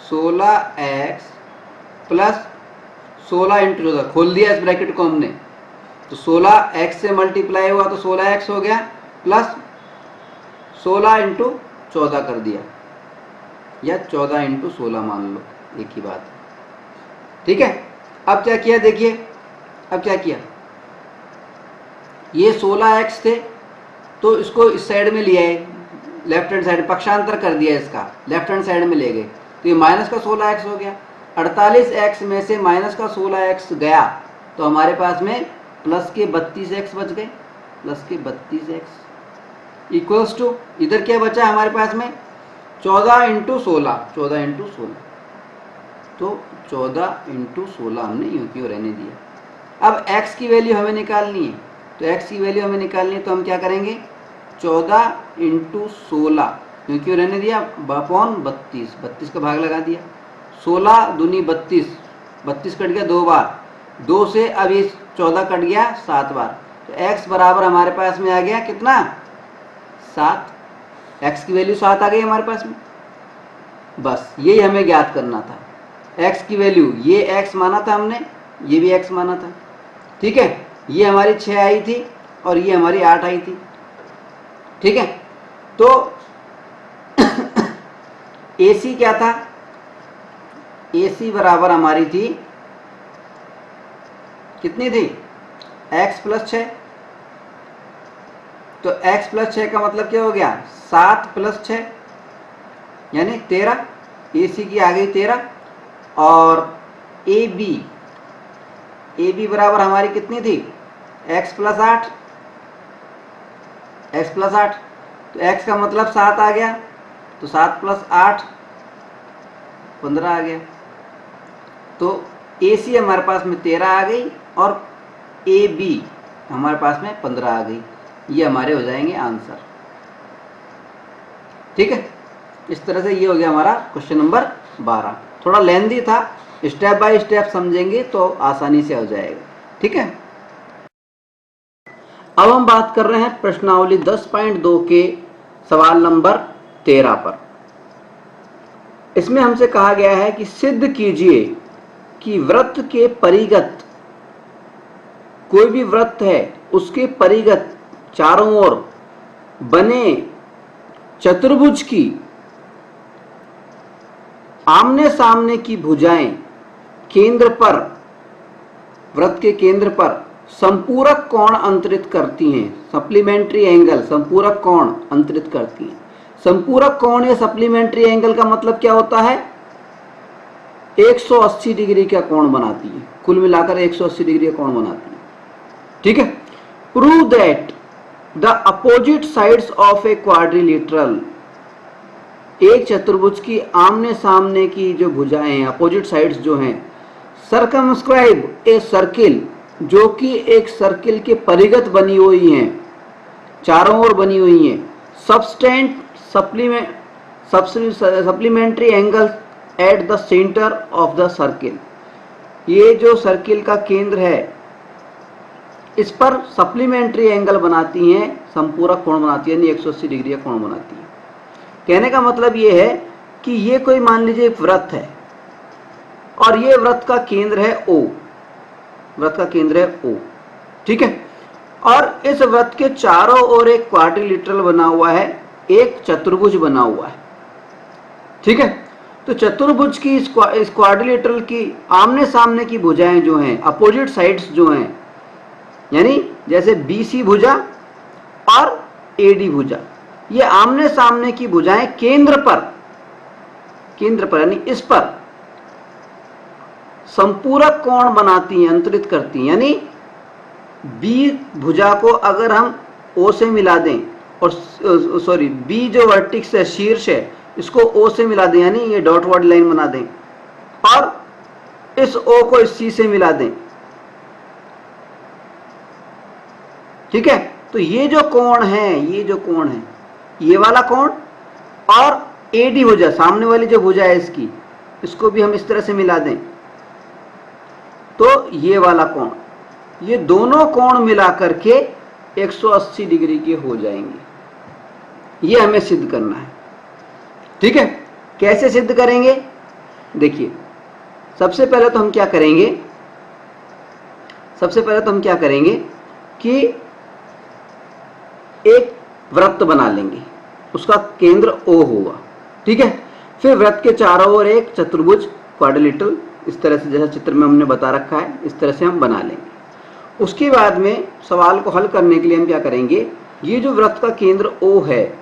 16x प्लस 16 इंटू 14, खोल दिया इस ब्रैकेट को हमने, तो 16x से मल्टीप्लाई हुआ तो 16x हो गया, प्लस 16 इंटू 14 कर दिया, या 14 इंटू 16 मान लो, एक ही बात है। ठीक है, अब क्या किया देखिए, अब क्या किया, ये 16x थे तो इसको इस साइड में लिया है, लेफ्ट हैंड साइड पक्षांतर कर दिया, इसका लेफ्ट हैंड साइड में ले गए, तो ये माइनस का 16x हो गया। 48x में से माइनस का 16x गया तो हमारे पास में प्लस के 32x बच गए, प्लस के 32x इक्वल्स टू, इधर क्या बचा हमारे पास में 14 इंटू 16, 14 इंटू 16, तो 14 इंटू 16 हमने यूं क्यों रहने दिया। अब x की वैल्यू हमें निकालनी है, तो x की वैल्यू हमें निकालनी है, तो हम क्या करेंगे 14 इंटू 16 यूं क्यों रहने दिया, अपॉन 32, 32 का भाग लगा दिया, 16 दूनी 32, 32 कट गया 2 बार, 2 से अब ये 14 कट गया 7 बार, तो x बराबर हमारे पास में आ गया कितना 7, x की वैल्यू 7 आ गई हमारे पास में। बस यही हमें ज्ञात करना था, x की वैल्यू, ये x माना था हमने, ये भी x माना था। ठीक है, ये हमारी 6 आई थी और ये हमारी 8 आई थी। ठीक है, तो AC क्या था, AC बराबर हमारी थी, कितनी थी x प्लस 6, तो x प्लस 6 का मतलब क्या हो गया 7 प्लस 6 यानी 13, AC की आ गई 13, और AB बराबर हमारी कितनी थी x प्लस 8, x प्लस 8, तो x का मतलब 7 आ गया, तो 7 प्लस 8 15 आ गया, तो AC हमारे पास में 13 आ गई और AB हमारे पास में 15 आ गई। ये हमारे हो जाएंगे आंसर। ठीक है, इस तरह से ये हो गया हमारा क्वेश्चन नंबर 12। थोड़ा लेंथी था, स्टेप बाय स्टेप समझेंगे तो आसानी से हो जाएगा। ठीक है, अब हम बात कर रहे हैं प्रश्नावली 10.2 के सवाल नंबर 13 पर। इसमें हमसे कहा गया है कि सिद्ध कीजिए कि वृत्त के परिगत, कोई भी वृत्त है उसके परिगत चारों ओर बने चतुर्भुज की आमने सामने की भुजाएं केंद्र पर, वृत्त के केंद्र पर संपूरक कोण अंतरित करती हैं। सप्लीमेंट्री एंगल, संपूरक कोण अंतरित करती हैं। संपूरक कोण या सप्लीमेंट्री एंगल का मतलब क्या होता है 180 डिग्री का कोण बनाती है, कुल मिलाकर 180 डिग्री का कोण बनाती है। ठीक है, prove that the opposite sides of a quadrilateral, एक चतुर्भुज की आमने सामने की जो भुजाएं हैं, अपोजिट साइड्स जो हैं, सर्कमस्क्राइब ए सर्किल, जो कि एक सर्किल के परिगत बनी हुई हैं, चारों ओर बनी हुई हैं, substance supplementary angle at the centre of the circle, ये जो सर्किल का केंद्र है इस पर सप्लीमेंट्री एंगल बनाती हैं, संपूरक कोण बनाती है, यानी 180 डिग्री का कोण बनाती है। कहने का मतलब ये है कि ये कोई मान लीजिए एक वृत्त है और ये वृत्त का केंद्र है O, वृत्त का केंद्र है O। ठीक है, और इस वृत्त के चारों ओर एक क्वाड्रिलेटरल बना हुआ है, एक चतुर्भुज बना हुआ है। ठीक है, तो चतुर्भुज की इस क्वाड्रिलेटरल की आमने सामने की भुजाएं जो हैं, अपोजिट साइड्स जो हैं, यानी जैसे BC भुजा और AD भुजा, ये आमने सामने की भुजाएं केंद्र पर यानी इस पर संपूरक कोण बनाती हैं, अंतरित करती हैं। यानी B भुजा को अगर हम O से मिला दें, और सॉरी B जो वर्टिक्स है, शीर्ष है, इसको O से मिला दें, यानी ये डॉट वर्ड लाइन बना दें, और इस O को इस C से मिला दें। ठीक है, तो ये जो कोण है, ये जो कोण है, ये वाला कोण और AD भुजा, सामने वाली जो भुजा है इसकी, इसको भी हम इस तरह से मिला दें, तो ये वाला कोण, ये दोनों कोण मिला करके 180 डिग्री के हो जाएंगे। ये हमें सिद्ध करना है। ठीक है, कैसे सिद्ध करेंगे? देखिए, सबसे पहले तो हम क्या करेंगे कि एक वृत्त बना लेंगे, उसका केंद्र O होगा। ठीक है, फिर वृत्त के चारों ओर एक चतुर्भुज क्वाड्रिलेटरल, इस तरह से जैसा चित्र में हमने बता रखा है, इस तरह से हम बना लेंगे। उसके बाद में सवाल को हल करने के लिए हम क्या करेंगे, ये जो वृत्त का केंद्र O है,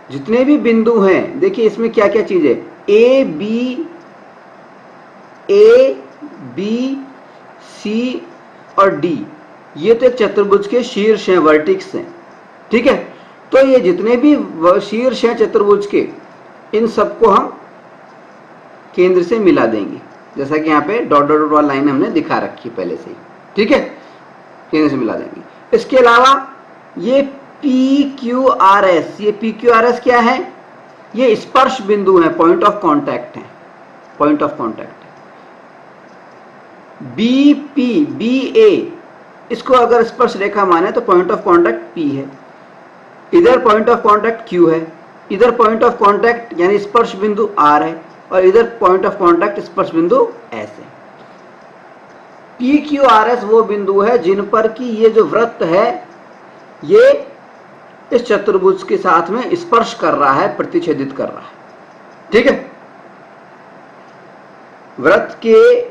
जितने भी बिंदु हैं, देखिए इसमें क्या क्या चीज है, A B C और D, ये तो एक चतुर्भुज के शीर्ष हैं, वर्टिक्स हैं। ठीक है, तो ये जितने भी शीर्ष हैं चतुर्भुज के, इन सबको हम केंद्र से मिला देंगे, जैसा कि यहाँ पे डॉट डॉट डॉट वाली लाइन हमने दिखा रखी पहले से ही। ठीक है, केंद्र से मिला देंगे। इसके अलावा ये PQRS, ये PQRS क्या है, ये स्पर्श बिंदु है, पॉइंट ऑफ कांटेक्ट है, पॉइंट ऑफ कांटेक्ट। BA, इसको अगर स्पर्श रेखा माने तो पॉइंट ऑफ कांटेक्ट P है, इधर पॉइंट ऑफ कांटेक्ट Q है, इधर पॉइंट ऑफ कांटेक्ट यानी स्पर्श बिंदु R है, और इधर पॉइंट ऑफ कांटेक्ट स्पर्श बिंदु S है। PQRS वो बिंदु है जिन पर कि ये जो वृत्त है ये इस चतुर्भुज के साथ में स्पर्श कर रहा है, प्रतिच्छेदित कर रहा है। ठीक है, वृत्त के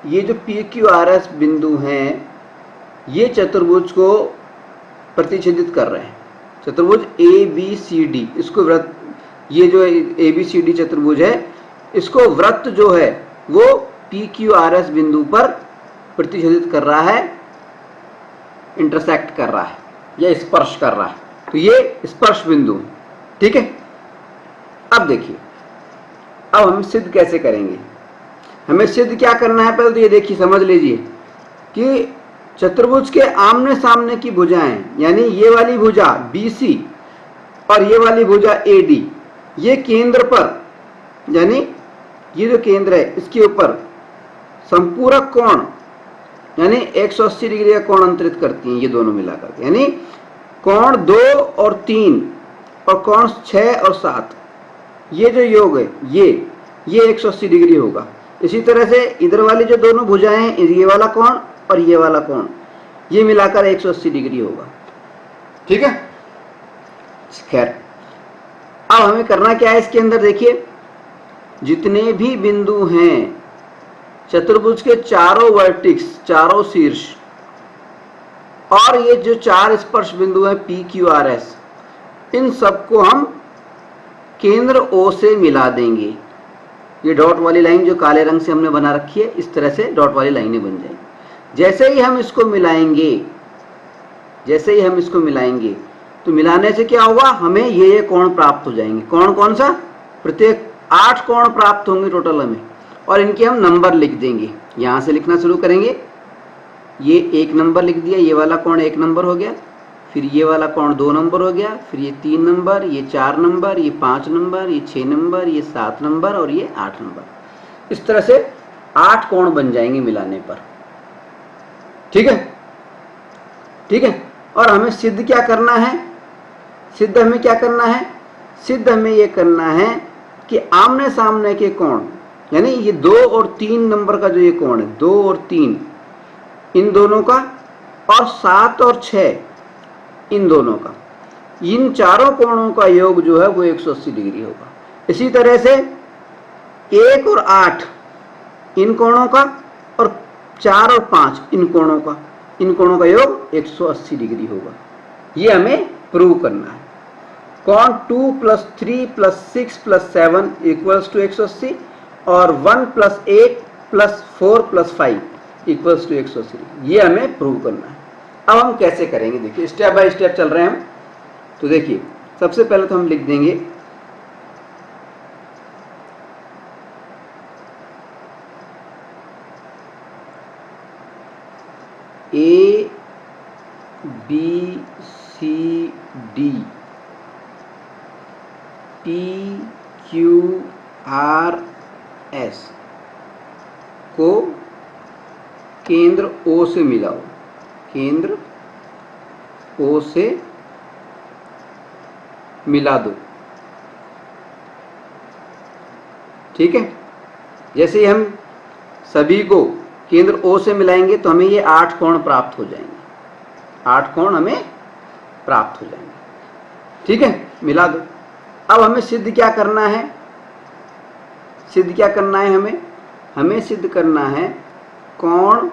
ये जो PQRS बिंदु हैं ये चतुर्भुज को प्रतिच्छेदित कर रहे हैं। चतुर्भुज ABCD, इसको वृत्त, ये जो ABCD चतुर्भुज है इसको वृत्त जो है वो PQRS बिंदु पर प्रतिच्छेदित कर रहा है, इंटरसेक्ट कर रहा है या स्पर्श कर रहा है। तो ये स्पर्श बिंदु, ठीक है। अब देखिए, अब हम सिद्ध कैसे करेंगे। हमें सिद्ध क्या करना है, पहले तो ये देखिए, समझ लीजिए कि चतुर्भुज के आमने सामने की भुजाएं, यानी ये वाली भुजा BC और ये वाली भुजा AD, ये केंद्र पर, यानी ये जो केंद्र है इसके ऊपर संपूरक कोण यानी 180 डिग्री का कोण अंतरित करती हैं ये दोनों मिलाकर, यानी कोण 2 और 3 और कोण 6 और 7, ये जो योग है ये 180 डिग्री होगा। इसी तरह से इधर वाली जो दोनों भुजाएं हैं, ये वाला कोण और ये वाला कोण, ये मिलाकर 180 डिग्री होगा, ठीक है। खैर, अब हमें करना क्या है इसके अंदर, देखिए जितने भी बिंदु हैं चतुर्भुज के चारों वर्टिक्स, चारों शीर्ष, और ये जो 4 स्पर्श बिंदु हैं PQRS, इन सबको हम केंद्र O से मिला देंगे। ये डॉट वाली लाइन जो काले रंग से हमने बना रखी है, इस तरह से डॉट वाली लाइनें बन जाएंगी। जैसे ही हम इसको मिलाएंगे, तो मिलाने से क्या होगा, हमें ये कोण प्राप्त हो जाएंगे। कौन कौन सा, प्रत्येक 8 कोण प्राप्त होंगे टोटल हमें, और इनके हम नंबर लिख देंगे। यहां से लिखना शुरू करेंगे। ये 1 नंबर लिख दिया, ये वाला कोण 1 नंबर हो गया, फिर ये वाला कोण 2 नंबर हो गया, फिर ये 3 नंबर, ये 4 नंबर, ये 5 नंबर, ये 6 नंबर, ये 7 नंबर और ये 8 नंबर। इस तरह से 8 कोण बन जाएंगे मिलाने पर, ठीक है, ठीक है। और हमें सिद्ध क्या करना है, सिद्ध हमें क्या करना है, सिद्ध हमें ये करना है कि आमने सामने के कोण, यानी ये 2 और 3 नंबर का जो ये कोण है, 2 और 3, इन दोनों का, और 7 और 6 इन दोनों का, इन चारों कोणों का योग जो है वो 180 डिग्री होगा। इसी तरह से 1 और 8 इन कोणों का, और 4 और 5 इन कोणों का योग 180 डिग्री होगा। ये हमें प्रूव करना है। कोण 2 + 3 + 6 + 7 = 180 और 1 + 8 + 4 + 5 = 180 डिग्री। ये हमें प्रूव करना है। अब हम कैसे करेंगे, देखिए स्टेप बाय स्टेप चल रहे हैं हम। तो देखिए, सबसे पहले तो हम लिख देंगे A B C D P Q R S को केंद्र O से मिलाओ, केंद्र O से मिला दो, ठीक है। जैसे ही हम सभी को केंद्र O से मिलाएंगे तो हमें ये 8 कोण प्राप्त हो जाएंगे, 8 कोण हमें प्राप्त हो जाएंगे, ठीक है। मिला दो। अब हमें सिद्ध क्या करना है, सिद्ध क्या करना है, हमें सिद्ध करना है कोण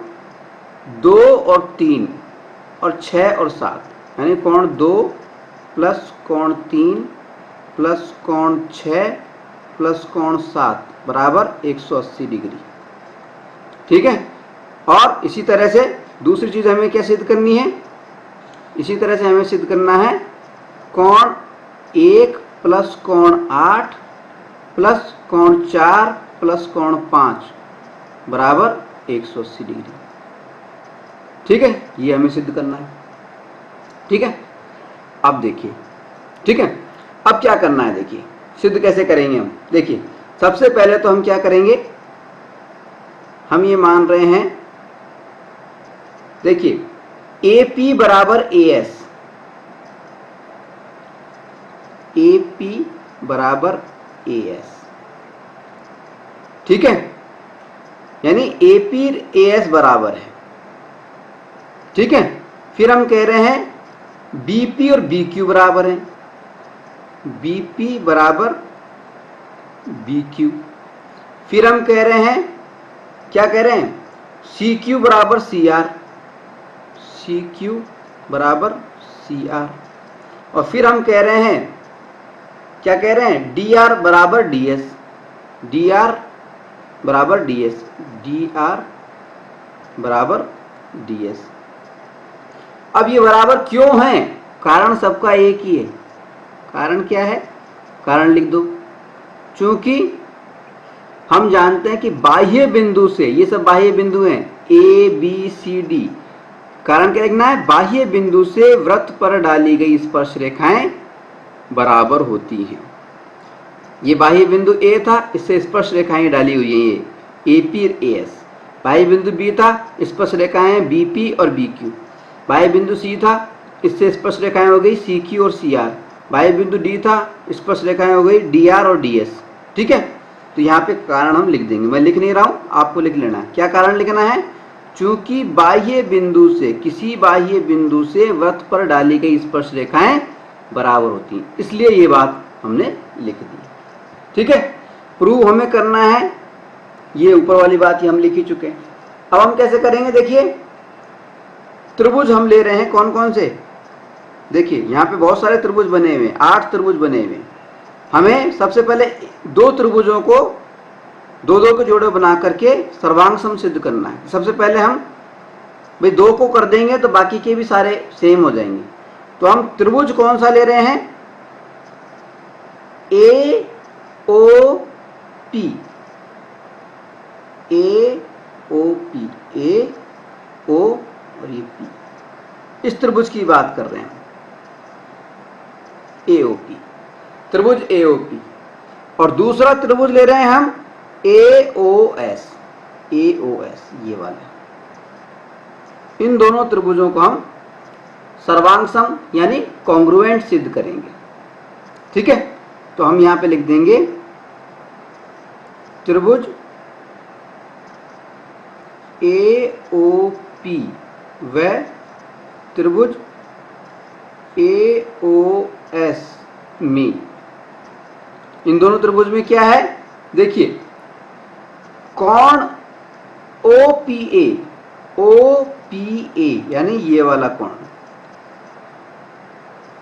2 और 3 और 6 और 7, यानी कोण 2 + कोण 3 + कोण 6 + कोण 7 = 180 डिग्री, ठीक है। और इसी तरह से दूसरी चीज हमें क्या सिद्ध करनी है, इसी तरह से हमें सिद्ध करना है कोण 1 + कोण 8 + कोण 4 + कोण 5 = 180 डिग्री, ठीक है। ये हमें सिद्ध करना है, ठीक है। अब देखिए, ठीक है, अब क्या करना है, देखिए सिद्ध कैसे करेंगे हम। देखिए, सबसे पहले तो हम क्या करेंगे, हम ये मान रहे हैं, देखिए AP = AS, AP = AS, ठीक है, यानी AP AS बराबर है, ठीक है। फिर हम कह रहे हैं BP और BQ बराबर हैं, BP = BQ। फिर हम कह रहे हैं, क्या कह रहे हैं, सी क्यू बराबर सी आर, सी क्यू बराबर सी आर। और फिर हम कह रहे हैं, क्या कह रहे हैं, डी आर बराबर डी एस, डी आर बराबर डी एस, डी आर बराबर डी एस। अब ये बराबर क्यों है? कारण सबका एक ही है। कारण क्या है? कारण लिख दो। चूंकि हम जानते हैं कि बाह्य बिंदु से, ये सब बाह्य बिंदु हैं ए बी सी डी, कारण क्या लिखना है? बाह्य बिंदु से वृत्त पर डाली गई स्पर्श रेखाएं बराबर होती हैं। ये बाह्य बिंदु ए था, इससे स्पर्श रेखाएं डाली हुई हैं, ये ए पी और ए एस। बाह्य बिंदु बी था, स्पर्श रेखाएं बी पी और बी क्यू। बाह्य बिंदु सी था, इससे स्पर्श रेखाएं हो गई सी क्यू और सी आर। बाह्य बिंदु डी था, स्पर्श रेखाएं हो गई डी आर और डी एस। ठीक है, तो यहाँ पे कारण हम लिख देंगे, मैं लिख नहीं रहा हूं, आपको लिख लेना है। क्या कारण लिखना है? चूंकि बाह्य बिंदु से, किसी बाह्य बिंदु से वृत्त पर डाली गई स्पर्श रेखाएं बराबर होती हैं, इसलिए ये बात हमने लिख दी। ठीक है, प्रूव हमें करना है, ये ऊपर वाली बात ही हम लिख ही चुके हैं। अब हम कैसे करेंगे? देखिए, त्रिभुज हम ले रहे हैं, कौन कौन से? देखिए यहाँ पे बहुत सारे त्रिभुज बने हुए हैं, 8 त्रिभुज बने हुए हैं। हमें सबसे पहले दो त्रिभुजों को दो दो के जोड़े बना करके सर्वांग सम सिद्ध करना है। सबसे पहले हम भाई 2 को कर देंगे तो बाकी के भी सारे सेम हो जाएंगे। तो हम त्रिभुज कौन सा ले रहे हैं? ए ओ पी, ए ओ पी, ए ओ और ये पी, इस त्रिभुज की बात कर रहे हैं, ए ओ पी, त्रिभुज ए ओ पी। और दूसरा त्रिभुज ले रहे हैं हम ए ओ एस, ए ओ एस, ये वाला। इन दोनों त्रिभुजों को हम सर्वांग सम यानी कॉन्ग्रुएंट सिद्ध करेंगे। ठीक है, तो हम यहां पे लिख देंगे त्रिभुज ए ओ पी व त्रिभुज ए ओ एस में, इन दोनों त्रिभुज में क्या है? देखिए, कोण ओ पी ए यानी ये वाला कोण,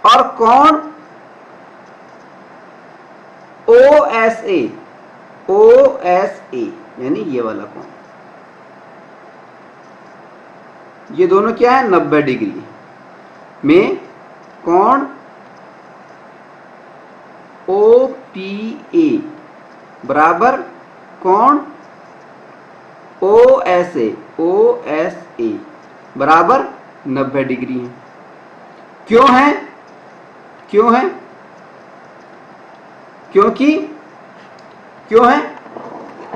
और कोण ओ एस ए यानी ये वाला कोण, ये दोनों क्या है? 90 डिग्री में कोण ओ पी ए बराबर कोण ओ एस ए बराबर 90 डिग्री है। क्यों है? क्यों है?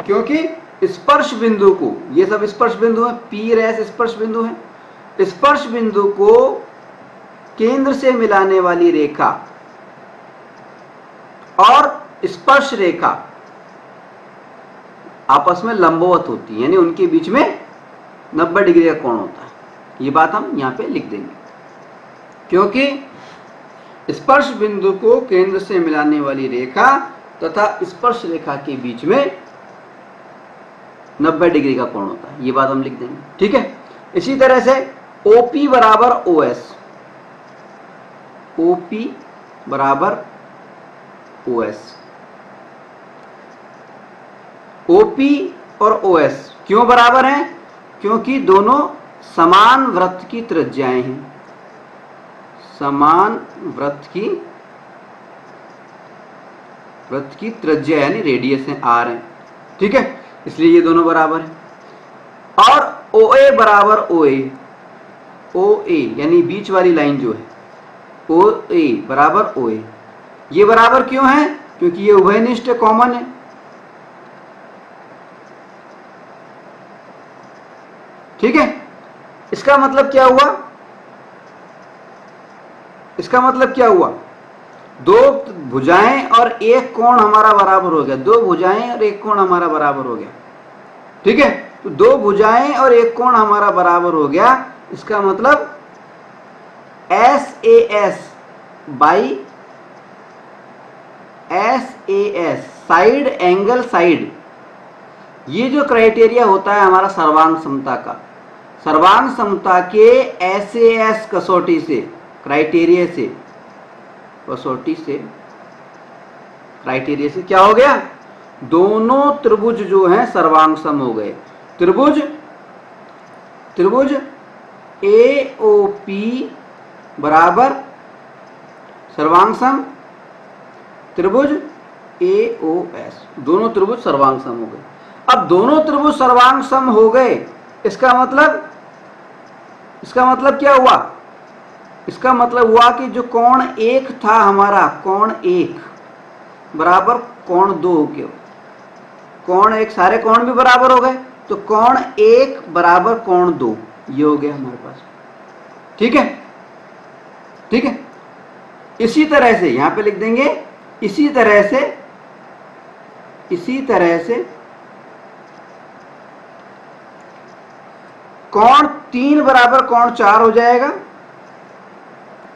क्योंकि स्पर्श बिंदु को, ये सब स्पर्श बिंदु है, पी रेस स्पर्श बिंदु है, स्पर्श बिंदु को केंद्र से मिलाने वाली रेखा और स्पर्श रेखा आपस में लंबवत होती है, यानी उनके बीच में 90 डिग्री का कोण होता है। ये बात हम यहां पे लिख देंगे, क्योंकि स्पर्श बिंदु को केंद्र से मिलाने वाली रेखा तथा स्पर्श रेखा के बीच में 90 डिग्री का कोण होता है। ये बात हम लिख देंगे। ठीक है, इसी तरह से OP बराबर OS, OP बराबर OS, OP और OS क्यों बराबर हैं? क्योंकि दोनों समान वृत्त की त्रिज्याएं हैं, समान वृत्त की त्रिज्या यानी रेडियस है, R है। ठीक है, इसलिए ये दोनों बराबर हैं। और OA बराबर OA यानी बीच वाली लाइन जो है, OA बराबर OA, ये बराबर क्यों है? क्योंकि ये उभयनिष्ठ कॉमन है। ठीक है, इसका मतलब क्या हुआ? इसका मतलब क्या हुआ? दो भुजाएं और एक कोण हमारा बराबर हो गया, दो भुजाएं और एक कोण हमारा बराबर हो गया। ठीक है, तो दो भुजाएं और एक कोण हमारा बराबर हो गया, इसका मतलब SAS by SAS, side angle side, ये जो क्राइटेरिया होता है हमारा सर्वांग समता का, सर्वांग समता के SAS कसौटी से, क्राइटेरिया से, कसौटी से, क्राइटेरिया से क्या हो गया, दोनों त्रिभुज जो हैं सर्वांग सम हो गए। त्रिभुज AOP बराबर सर्वांग सम त्रिभुज AOS, दोनों त्रिभुज सर्वांग सम हो गए। अब दोनों त्रिभुज सर्वांग सम हो गए, इसका मतलब क्या हुआ, इसका मतलब हुआ कि जो कोण 1 था हमारा, कोण 1 बराबर कोण 2 हो गया, कोण 1 सारे कोण भी बराबर हो गए, तो कोण 1 बराबर कोण 2, ये हो गया हमारे पास। ठीक है, ठीक है। इसी तरह से यहां पे लिख देंगे, इसी तरह से कोण 3 बराबर कोण 4 हो जाएगा,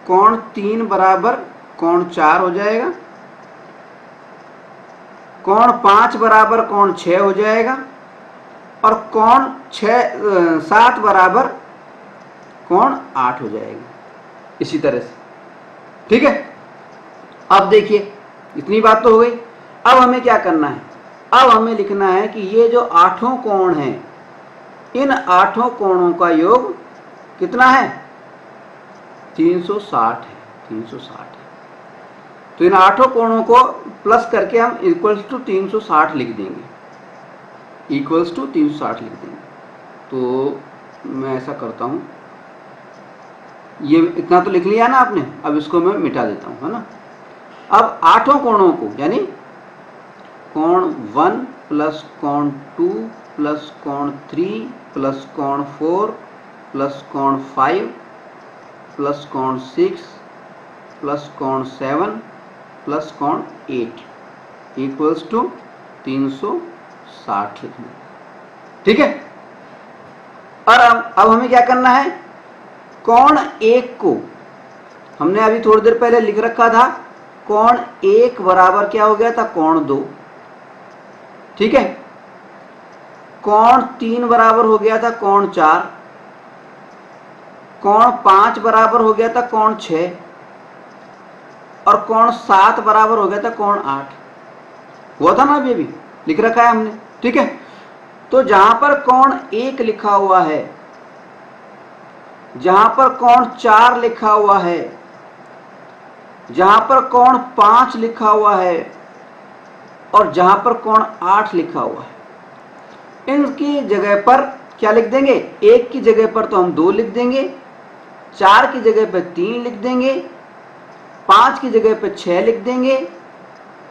कोण 3 बराबर कोण 4 हो जाएगा, कोण 5 बराबर कोण 6 हो जाएगा, और कोण 7 बराबर कोण 8 हो जाएगा, इसी तरह से। ठीक है, अब देखिए इतनी बात तो हो गई। अब हमें क्या करना है, अब हमें लिखना है कि ये जो 8 कोण हैं, इन 8 कोणों का योग कितना है, 360 है, 360 है। तो इन 8 कोणों को प्लस करके हम इक्वल्स टू 360 लिख देंगे, इक्वल्स टू 360 लिख देंगे। तो मैं ऐसा करता हूं, ये इतना तो लिख लिया ना आपने, अब इसको मैं मिटा देता हूं, है ना। अब 8 कोणों को, यानी कोण 1 प्लस कोण 2 प्लस कोण 3 प्लस कोण 4 प्लस कोण 5 प्लस कोण 6 प्लस कोण 7 प्लस कोण 8 इक्वल्स टू 360 लिखना। ठीक है, और अब हमें क्या करना है, कोण 1 को हमने अभी थोड़ी देर पहले लिख रखा था, कोण 1 बराबर क्या हो गया था, कोण 2। ठीक है, कोण 3 बराबर हो गया था कोण 4, कोण 5 बराबर हो गया था कोण 6, और कोण 7 बराबर हो गया था कोण 8। हुआ था ना, अभी लिख रखा है हमने। ठीक है, तो जहां पर कोण 1 लिखा हुआ है, जहां पर कोण 4 लिखा हुआ है, जहां पर कोण 5 लिखा हुआ है, और जहां पर कोण 8 लिखा हुआ है, इनकी जगह पर क्या लिख देंगे, 1 की जगह पर तो हम 2 लिख देंगे, 4 की जगह पर 3 लिख देंगे, 5 की जगह पर 6 लिख देंगे,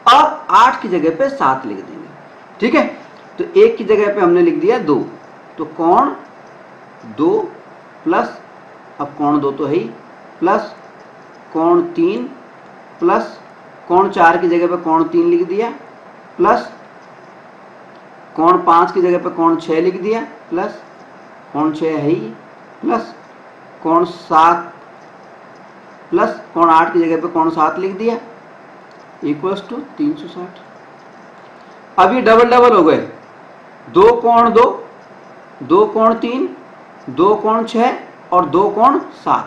और 8 की जगह पर 7 लिख देंगे। ठीक है, तो 1 की जगह पे हमने लिख दिया 2, तो कोण 2 प्लस, अब कोण 2 तो है ही, प्लस कोण 3 प्लस कोण 4 की जगह पे कोण 3 लिख दिया, प्लस कोण 5 की जगह पे कोण 6 लिख दिया, प्लस कोण 6 है ही, प्लस कोण 7 प्लस कोण 8 की जगह पे कोण 7 लिख दिया, इक्वल्स टू 360। अब ये डबल डबल हो गए, 2 कोण 2, 2 कोण 3, 2 कोण 6 और 2 कोण 7,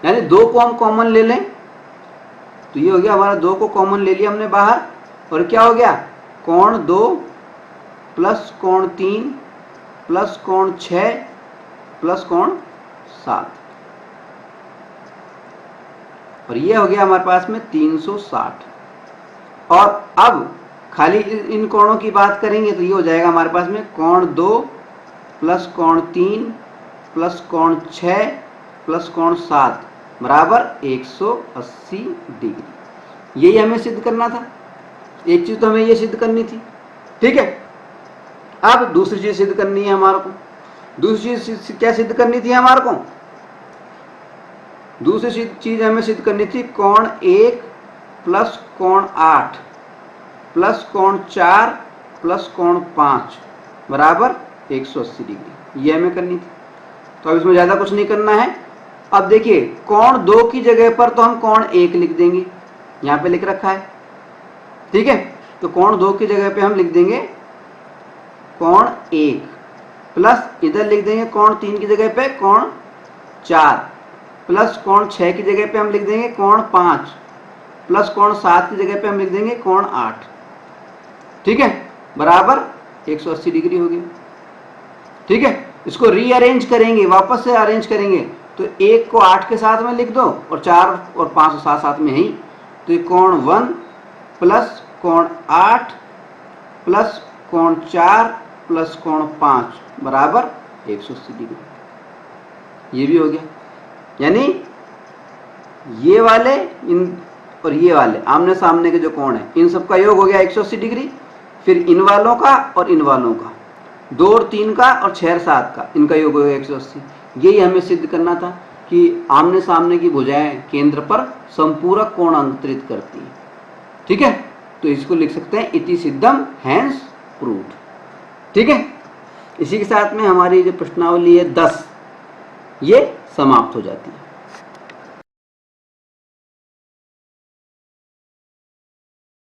यानी 2 को हम कॉमन ले लें, तो ये हो गया हमारा, 2 को कॉमन ले लिया हमने बाहर, और क्या हो गया, कोण 2 प्लस कोण 3 प्लस कोण 6 प्लस कोण 7, और ये हो गया हमारे पास में 360। और अब खाली इन कोणों की बात करेंगे तो ये हो जाएगा हमारे पास में कोण 2 प्लस कोण 3 प्लस कोण 6 प्लस कोण 7 बराबर 180 डिग्री। यही हमें सिद्ध करना था, एक चीज तो हमें ये सिद्ध करनी थी। ठीक है, अब दूसरी चीज सिद्ध करनी है हमारे को। दूसरी चीज क्या सिद्ध करनी थी हमारे को, दूसरी चीज हमें सिद्ध करनी थी, कोण 1 प्लस कोण 8 प्लस कोण 4 प्लस कोण 5 बराबर 180 डिग्री, ये हमें करनी थी। तो अब इसमें ज्यादा कुछ नहीं करना है। अब देखिए, कोण 2 की जगह पर तो हम कोण 1 लिख देंगे, यहां पे लिख रखा है। ठीक है, तो कोण 2 की जगह पे हम लिख देंगे कोण 1 प्लस इधर लिख देंगे कोण 3 की जगह पे कोण 4 प्लस कोण 6 की जगह पे हम लिख देंगे कोण 5 प्लस कोण 7 की जगह पे हम लिख देंगे कोण 8। ठीक है, बराबर 180 डिग्री हो गया। ठीक है, इसको रीअरेंज करेंगे, वापस से अरेंज करेंगे तो 1 को 8 के साथ में लिख दो और 4 और 5 साथ साथ में ही, तो ये कोण 1 प्लस कोण 8 प्लस कोण 4 प्लस कोण 5 बराबर 180 डिग्री। ये भी हो गया, यानी ये वाले इन और ये वाले आमने सामने के जो कोण है इन सबका योग हो गया 180 डिग्री। फिर इन वालों का और इन वालों का, 2 और 3 का और 6 और 7 का, इनका योग हो गया 180। यही हमें सिद्ध करना था कि आमने सामने की भुजाएं केंद्र पर संपूरक कोण अंतरित करती हैं। ठीक है, तो इसको लिख सकते हैं इति सिद्धम हैंस प्रूव्ड। ठीक है, इसी के साथ में हमारी जो प्रश्नावली है 10 ये समाप्त हो जाती है।